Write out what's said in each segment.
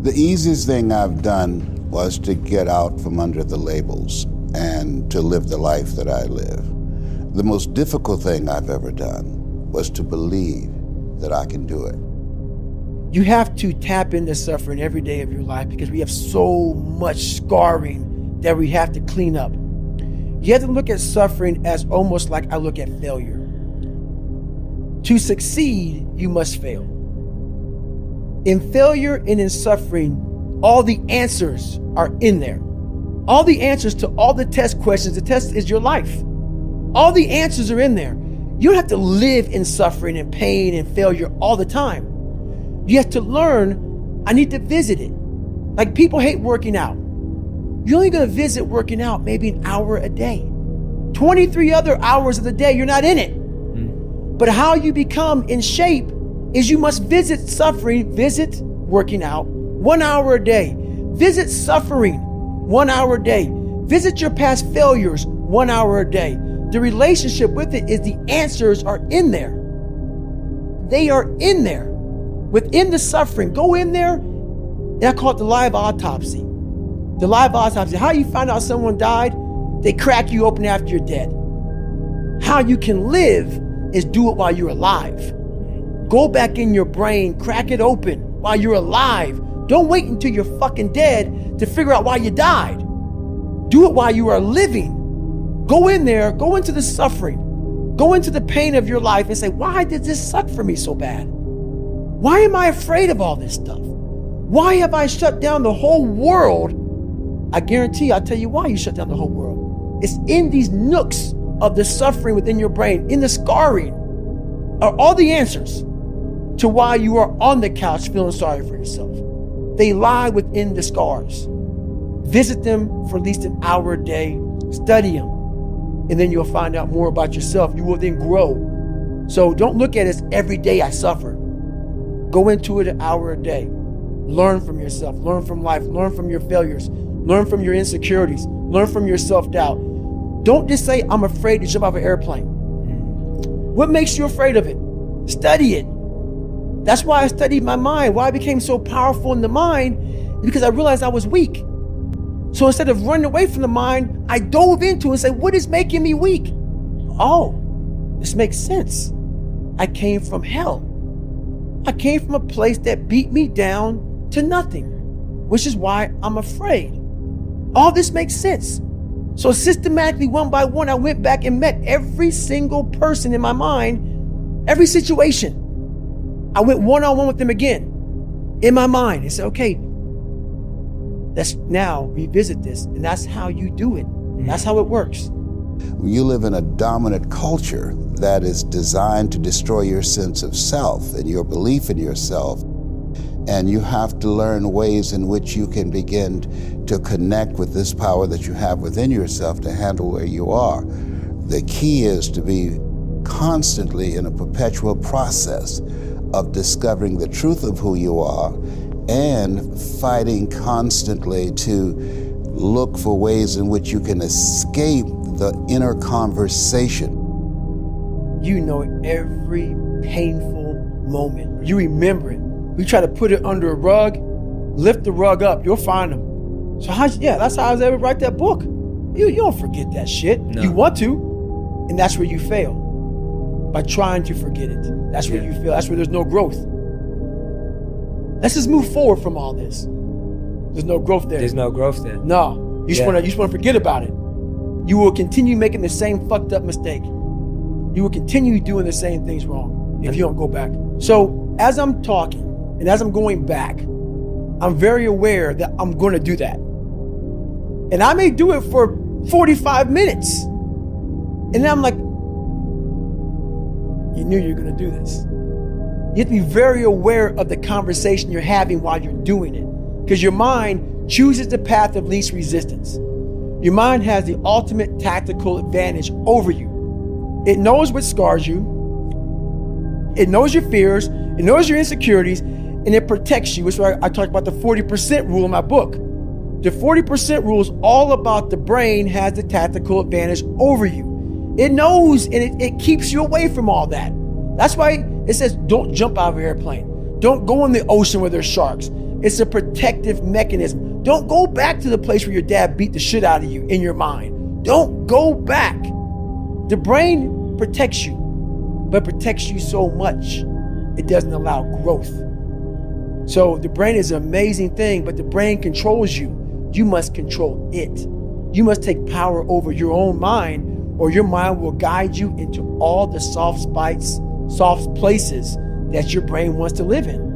The easiest thing I've done was to get out from under the labels and to live the life that I live. The most difficult thing I've ever done was to believe that I can do it. You have to tap into suffering every day of your life because we have so much scarring that we have to clean up. You have to look at suffering as almost like I look at failure. To succeed, you must fail. In failure and in suffering, all the answers are in there. All the answers to all the test questions. The test is your life. All the answers are in there. You don't have to live in suffering and pain and failure all the time. You have to learn, I need to visit it. Like people hate working out. You're only gonna visit working out maybe an hour a day. 23 other hours of the day, you're not in it. But how you become in shape is you must visit suffering, visit working out 1 hour a day. Visit suffering 1 hour a day. Visit your past failures 1 hour a day. The relationship with it is the answers are in there. They are in there. Within the suffering, go in there, and I call it the live autopsy. The live autopsy. How you find out someone died? They crack you open after you're dead. How you can live is do it while you're alive. Go back in your brain, crack it open while you're alive. Don't wait until you're fucking dead to figure out why you died. Do it while you are living. Go in there, go into the suffering, go into the pain of your life and say, why did this suck for me so bad? Why am I afraid of all this stuff? Why have I shut down the whole world? I guarantee I'll tell you why you shut down the whole world. It's in these nooks of the suffering within your brain, in the scarring, are all the answers to why you are on the couch feeling sorry for yourself. They lie within the scars. Visit them for at least an hour a day, study them, and then you'll find out more about yourself. You will then grow. So don't look at it as every day I suffer. Go into it an hour a day. Learn from yourself, learn from life, learn from your failures, learn from your insecurities, learn from your self-doubt. Don't just say, I'm afraid to jump off an airplane. What makes you afraid of it? Study it. That's why I studied my mind. Why I became so powerful in the mind, because I realized I was weak. So instead of running away from the mind, I dove into it and said, what is making me weak? Oh, this makes sense. I came from hell. I came from a place that beat me down to nothing, which is why I'm afraid. All this makes sense. So systematically, one by one, I went back and met every single person in my mind, every situation. I went one-on-one with them again in my mind and said, okay, let's now revisit this. And that's how you do it. That's how it works. You live in a dominant culture that is designed to destroy your sense of self and your belief in yourself. And you have to learn ways in which you can begin to connect with this power that you have within yourself to handle where you are. The key is to be constantly in a perpetual process of discovering the truth of who you are and fighting constantly to look for ways in which you can escape the inner conversation. You know every painful moment. You remember it. We try to put it under a rug, lift the rug up, you'll find them. So that's how I was able to write that book. You don't forget that shit. No. You want to, and that's where you fail. By trying to forget it. That's where you fail. That's where there's no growth. Let's just move forward from all this. There's no growth there. There's no growth there. No, you just want to forget about it. You will continue making the same fucked up mistake. You will continue doing the same things wrong if you don't go back. So as I'm talking and as I'm going back, I'm very aware that I'm going to do that. And I may do it for 45 minutes. And then I'm like, you knew you were going to do this. You have to be very aware of the conversation you're having while you're doing it. Because your mind chooses the path of least resistance. Your mind has the ultimate tactical advantage over you. It knows what scars you. It knows your fears. It knows your insecurities. And it protects you. Which is why I talk about the 40% rule in my book. The 40% rule is all about the brain has the tactical advantage over you. It knows and it keeps you away from all that. That's why it says don't jump out of an airplane. Don't go in the ocean where there's sharks. It's a protective mechanism. Don't go back to the place where your dad beat the shit out of you in your mind. Don't go back. The brain protects you, but protects you so much, it doesn't allow growth. So the brain is an amazing thing, but the brain controls you. You must control it. You must take power over your own mind, or your mind will guide you into all the soft places that your brain wants to live in.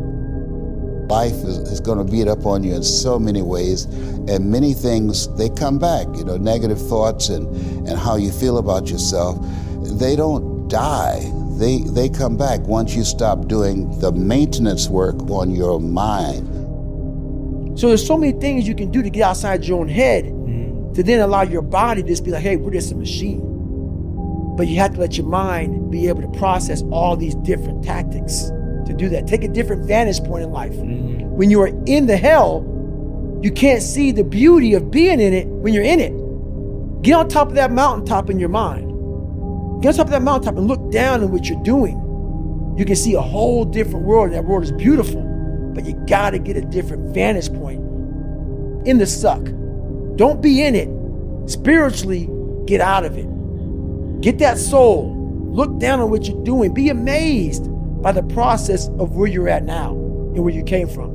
Life is going to beat up on you in so many ways, and many things, they come back. Negative thoughts and how you feel about yourself, they don't die. They come back once you stop doing the maintenance work on your mind. So there's so many things you can do to get outside your own head to then allow your body to just be like, hey, we're just a machine. But you have to let your mind be able to process all these different tactics to do that. Take a different vantage point in life. When you are in the hell, you can't see the beauty of being in it when you're in it. Get on top of that mountaintop in your mind. Get on top of that mountaintop and look down at what you're doing. You can see a whole different world, and that world is beautiful. But you gotta get a different vantage point in the suck. Don't be in it. Spiritually, get out of it. Get that soul. Look down on what you're doing. Be amazed by the process of where you're at now and where you came from.